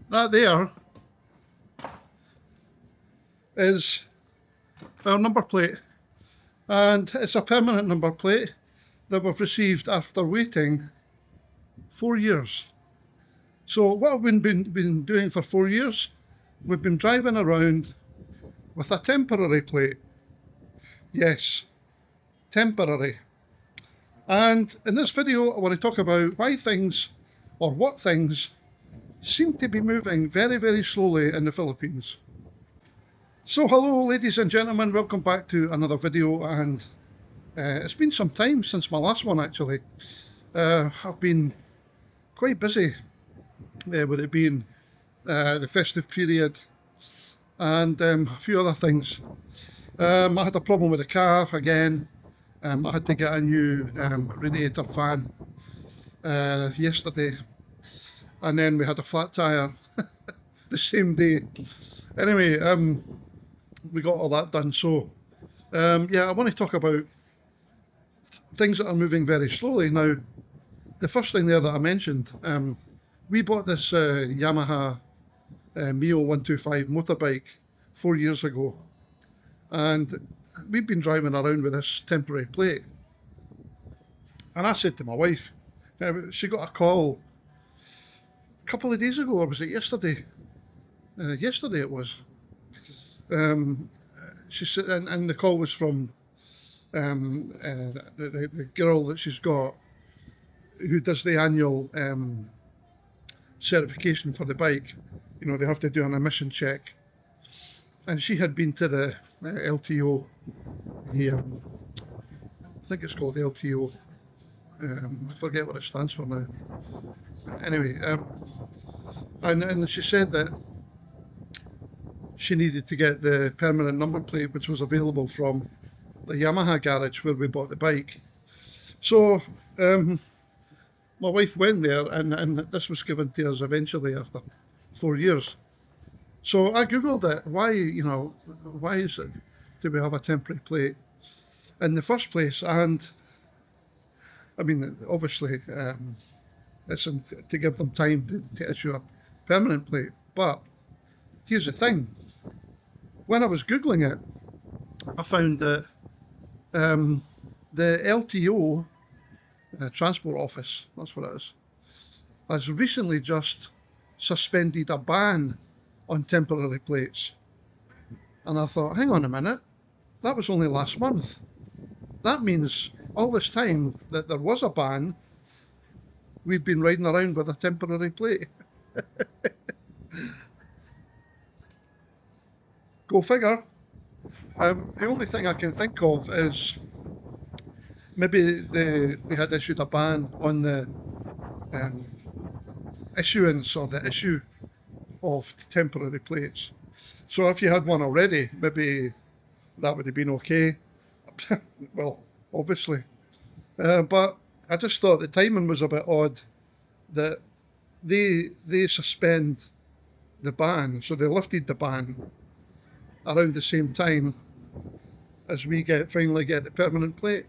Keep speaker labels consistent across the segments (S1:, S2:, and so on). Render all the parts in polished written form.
S1: That there is our number plate, and it's a permanent number plate that we've received after waiting 4 years. So what have we been doing for 4 years? We've been driving around with a temporary plate. Yes, temporary. And in this video, I want to talk about why things, or what things, seem to be moving very, very slowly in the Philippines. So hello ladies and gentlemen, welcome back to another video, and it's been some time since my last one actually. I've been quite busy with it being the festive period and a few other things. I had a problem with the car again. I had to get a new radiator fan yesterday, and then we had a flat tyre the same day. Anyway, we got all that done. So yeah, I want to talk about things that are moving very slowly. Now, the first thing there that I mentioned, we bought this Yamaha Mio 125 motorbike 4 years ago, and we've been driving around with this temporary plate. And I said to my wife, she got a call a couple of days ago, or was it yesterday? Yesterday it was. She said, and the call was from the girl that she's got, who does the annual certification for the bike. You know, they have to do an emission check. And she had been to the LTO here. I think it's called LTO. I forget what it stands for now. Anyway, and she said that she needed to get the permanent number plate, which was available from the Yamaha garage where we bought the bike. So my wife went there, and this was given to us eventually after 4 years. So I googled it. Why is it, do we have a temporary plate in the first place? And I mean, obviously, it's to give them time to issue a permanent plate. But here's the thing. When I was Googling it, I found that the LTO, Transport Office, that's what it is, has recently just suspended a ban on temporary plates. And I thought, hang on a minute, that was only last month. That means all this time that there was a ban, we've been riding around with a temporary plate. Go figure. The only thing I can think of is maybe they had issued a ban on the issuance or the issue of temporary plates. So if you had one already, maybe that would have been okay. Well, obviously. But I just thought the timing was a bit odd that they suspend the ban, so they lifted the ban around the same time as we finally get the permanent plate.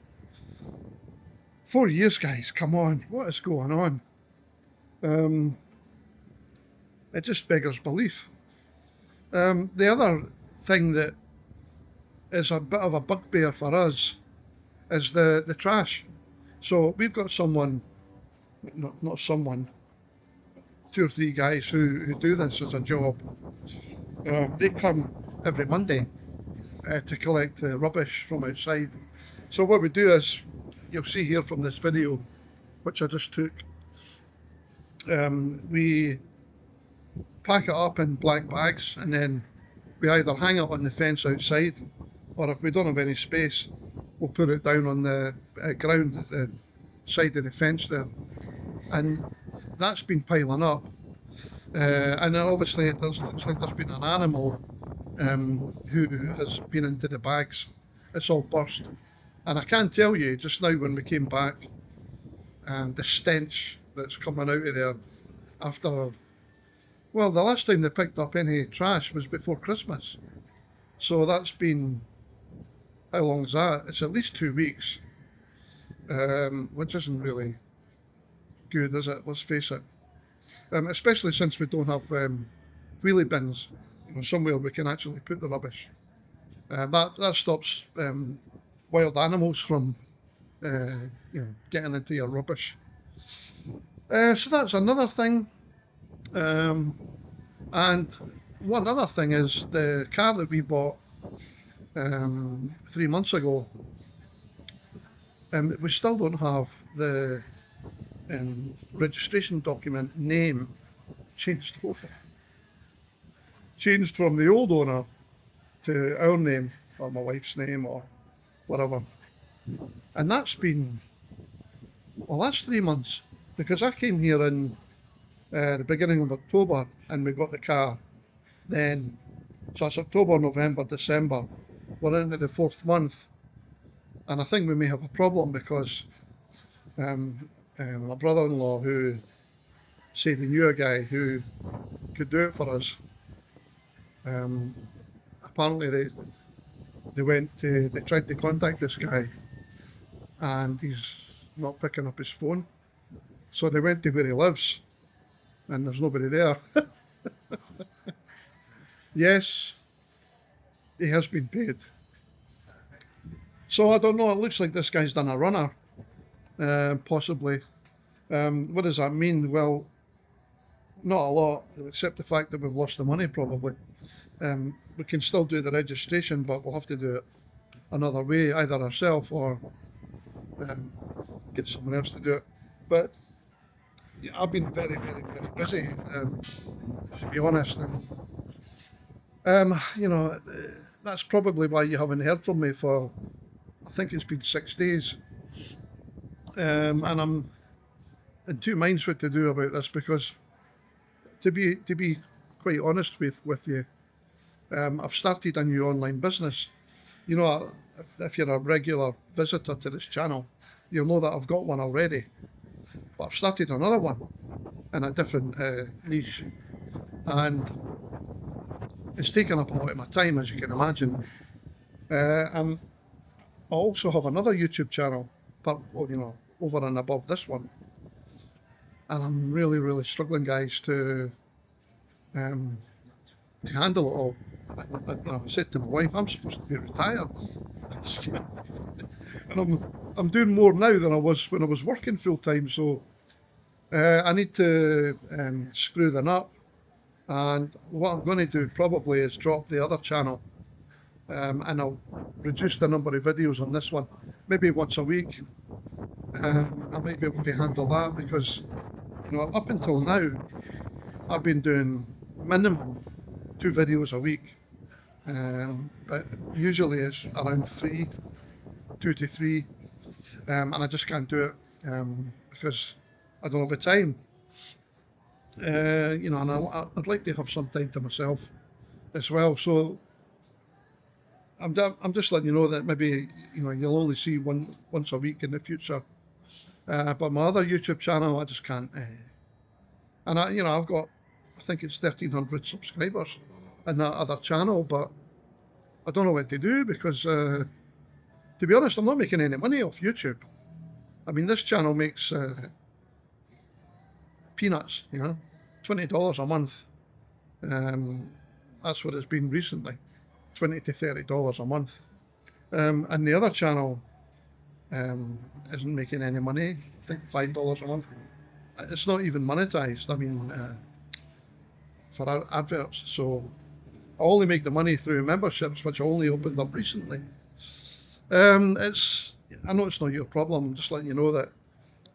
S1: 4 years, guys, come on, what is going on? It just beggars belief. The other thing that is a bit of a bugbear for us is the trash. So we've got someone, not someone, 2 or 3 guys who do this as a job. They come every Monday to collect rubbish from outside. So what we do is, you'll see here from this video, which I just took, we pack it up in black bags, and then we either hang it on the fence outside, or if we don't have any space, we'll put it down on the ground at the side of the fence there. And that's been piling up. And then obviously it looks like there's been an animal who has been into the bags. It's all burst. And I can tell you, just now when we came back, the stench that's coming out of there after, well, the last time they picked up any trash was before Christmas. So that's been, how long is that? It's at least 2 weeks, which isn't really good, is it? Let's face it. especially since we don't have wheelie bins, somewhere we can actually put the rubbish. That stops wild animals from getting into your rubbish. So that's another thing. And one other thing is the car that we bought 3 months ago. We still don't have the registration document name changed over. Changed from the old owner to our name or my wife's name or whatever. And that's 3 months, because I came here in the beginning of October and we got the car then. So it's October, November, December. We're into the 4th month. And I think we may have a problem because my brother-in-law, who said he knew a guy who could do it for us, apparently they tried to contact this guy and he's not picking up his phone. So they went to where he lives and there's nobody there. Yes, he has been paid. So I don't know, it looks like this guy's done a runner, possibly. What does that mean? Well, not a lot, except the fact that we've lost the money probably. We can still do the registration, but we'll have to do it another way, either ourselves or get someone else to do it. But yeah, I've been very, very, very busy, to be honest. That's probably why you haven't heard from me for, I think it's been 6 days. And I'm in two minds what to do about this, because to be quite honest with you, I've started a new online business. If you're a regular visitor to this channel, you'll know that I've got one already. But I've started another one in a different niche. And it's taken up a lot of my time, as you can imagine. And I also have another YouTube channel, over and above this one. And I'm really, really struggling, guys, to handle it all. I said to my wife, I'm supposed to be retired. And I'm doing more now than I was when I was working full time. So I need to screw them up. And what I'm going to do probably is drop the other channel, and I'll reduce the number of videos on this one, maybe once a week. I might be able to handle that because, up until now, I've been doing minimum 2 videos a week, but usually it's around 2 to 3, and I just can't do it because I don't have the time. And I'd like to have some time to myself as well. So I'm just letting you know that maybe you'll only see once a week in the future. But my other YouTube channel, I just can't. And I've got, I think it's 1,300 subscribers in that other channel, but I don't know what to do because, to be honest, I'm not making any money off YouTube. I mean, this channel makes peanuts, $20 a month. That's what it's been recently, $20 to $30 a month. And the other channel isn't making any money. I think $5 a month. It's not even monetized. I mean, for our adverts. So I only make the money through memberships, which I only opened up recently. I know it's not your problem. I'm just letting you know that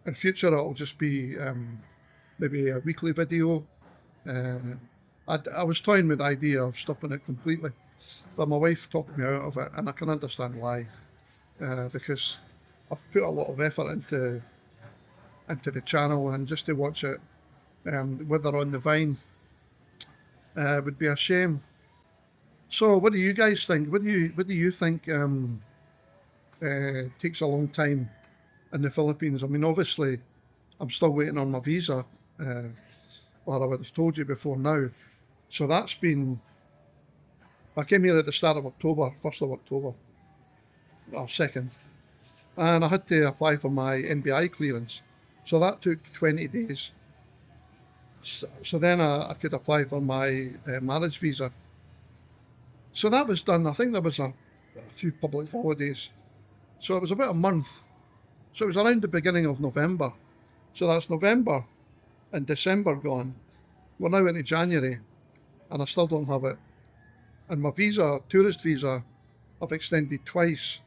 S1: in future it'll just be maybe a weekly video. I was toying with the idea of stopping it completely, but my wife talked me out of it, and I can understand why. Because I've put a lot of effort into the channel, and just to watch it wither on the vine would be a shame. So, what do you guys think? What do you think takes a long time in the Philippines? I mean, obviously, I'm still waiting on my visa, or I would have told you before now. So that's been. I came here at the start of October, 1st of October, or 2nd, and I had to apply for my NBI clearance. So that took 20 days. So then I could apply for my marriage visa. So that was done. I think there was a few public holidays. So it was about a month. So it was around the beginning of November. So that's November and December gone. We're now into January and I still don't have it. And my visa, tourist visa, I've extended twice.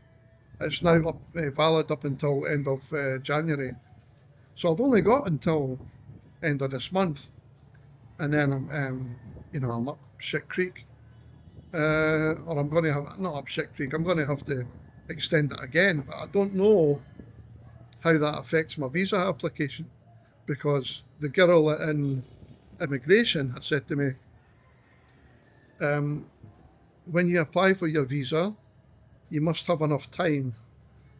S1: It's now valid up until end of January. So I've only got until end of this month. And then I'm up shit creek. Or I'm going to have, not up shit creek, I'm going to have to extend it again. But I don't know how that affects my visa application, because the girl in immigration had said to me, when you apply for your visa, you must have enough time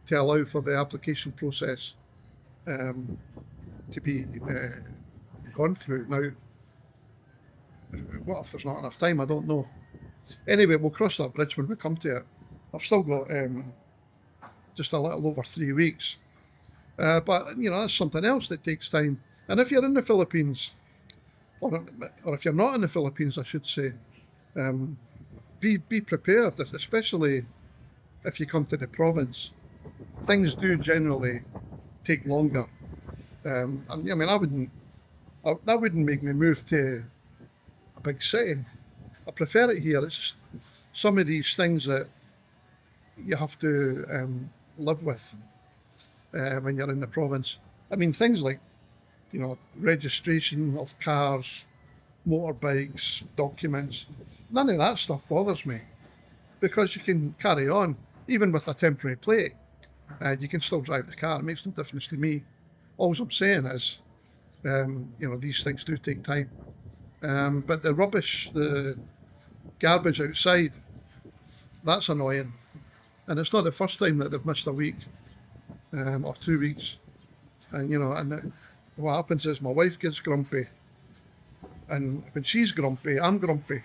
S1: to allow for the application process to be gone through. Now, what if there's not enough time? I don't know. Anyway, we'll cross that bridge when we come to it. I've still got just a little over 3 weeks. But, that's something else that takes time. And if you're in the Philippines, or if you're not in the Philippines, I should say, be prepared, especially if you come to the province. Things do generally take longer. That wouldn't make me move to a big city. I prefer it here. It's just some of these things that you have to live with when you're in the province. Things like, registration of cars, motorbikes, documents. None of that stuff bothers me, because you can carry on, even with a temporary plate. You can still drive the car. It makes no difference to me. All I'm saying is, these things do take time. But the rubbish, the garbage outside, that's annoying. And it's not the first time that they've missed a week or 2 weeks. And what happens is my wife gets grumpy. And when she's grumpy, I'm grumpy.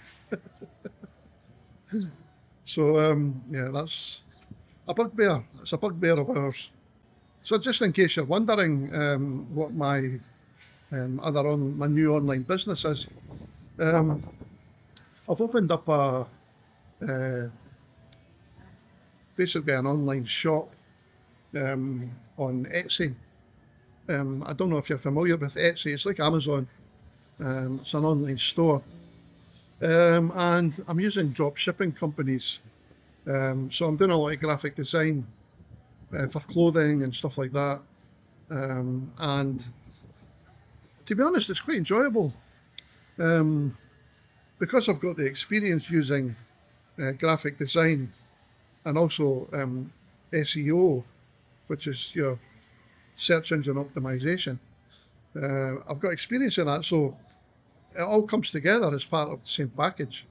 S1: So, that's a bugbear. It's a bugbear of ours. So just in case you're wondering what my my new online business is, I've opened up basically an online shop on Etsy. I don't know if you're familiar with Etsy. It's like Amazon. It's an online store. And I'm using drop shipping companies. So I'm doing a lot of graphic design for clothing and stuff like that. And to be honest, it's quite enjoyable. Because I've got the experience using graphic design and also SEO, which is your search engine optimization. I've got experience in that, so it all comes together as part of the same package.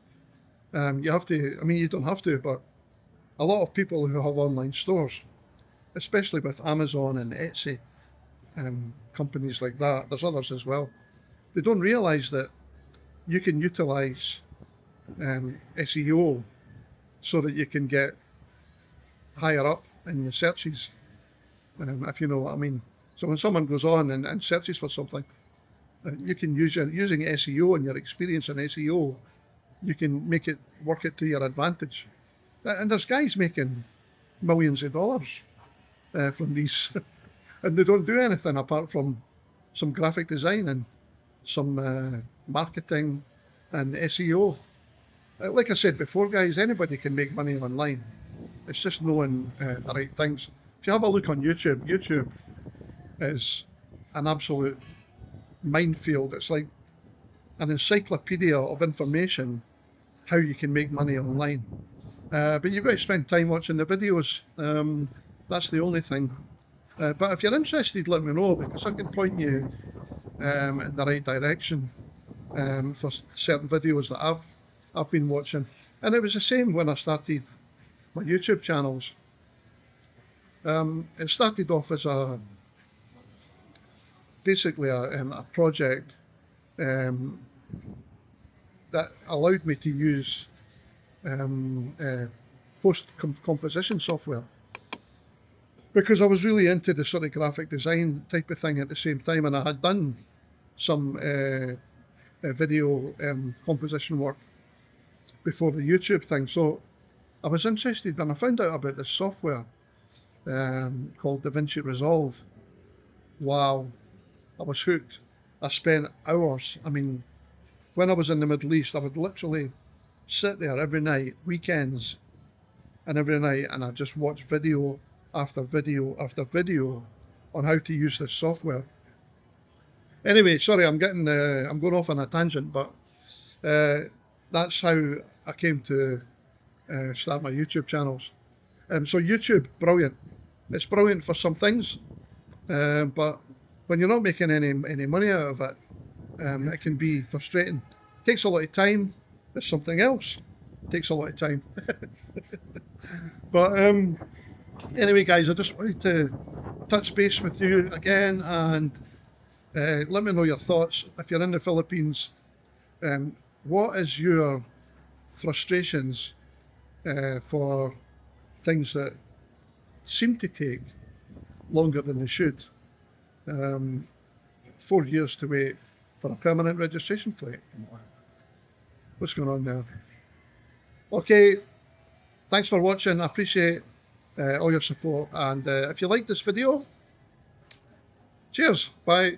S1: You have to, you don't have to, but a lot of people who have online stores, especially with Amazon and Etsy, companies like that, there's others as well, they don't realise that you can utilise SEO so that you can get higher up in your searches, if you know what I mean. So when someone goes on and searches for something, you can using SEO and your experience in SEO, you can work it to your advantage. And there's guys making millions of dollars from these, and they don't do anything apart from some graphic design and some marketing and SEO. Like I said before, guys, anybody can make money online. It's just knowing the right things. If you have a look on YouTube, YouTube is an absolute minefield. It's like an encyclopedia of information how you can make money online. But you've got to spend time watching the videos. That's the only thing. But if you're interested, let me know, because I can point you in the right direction for certain videos that I've been watching. And it was the same when I started my YouTube channels. It started off as basically a project that allowed me to use post-composition software, because I was really into the sort of graphic design type of thing at the same time, and I had done some video composition work before the YouTube thing. So I was interested when I found out about this software called DaVinci Resolve. Wow, I was hooked. I spent hours. I mean, when I was in the Middle East, I would literally sit there every night, weekends, and every night, and I just watch video after video after video on how to use this software. Anyway, sorry, I'm going off on a tangent, but that's how I came to start my YouTube channels. So YouTube, brilliant. It's brilliant for some things, but when you're not making any money out of it, it can be frustrating. It takes a lot of time. It's something else. It takes a lot of time. But anyway, guys, I just wanted to touch base with you again and let me know your thoughts. If you're in the Philippines, what is your frustrations for things that seem to take longer than they should? 4 years to wait for a permanent registration plate. What's going on there? Okay, thanks for watching. I appreciate all your support, and if you like this video, cheers, bye.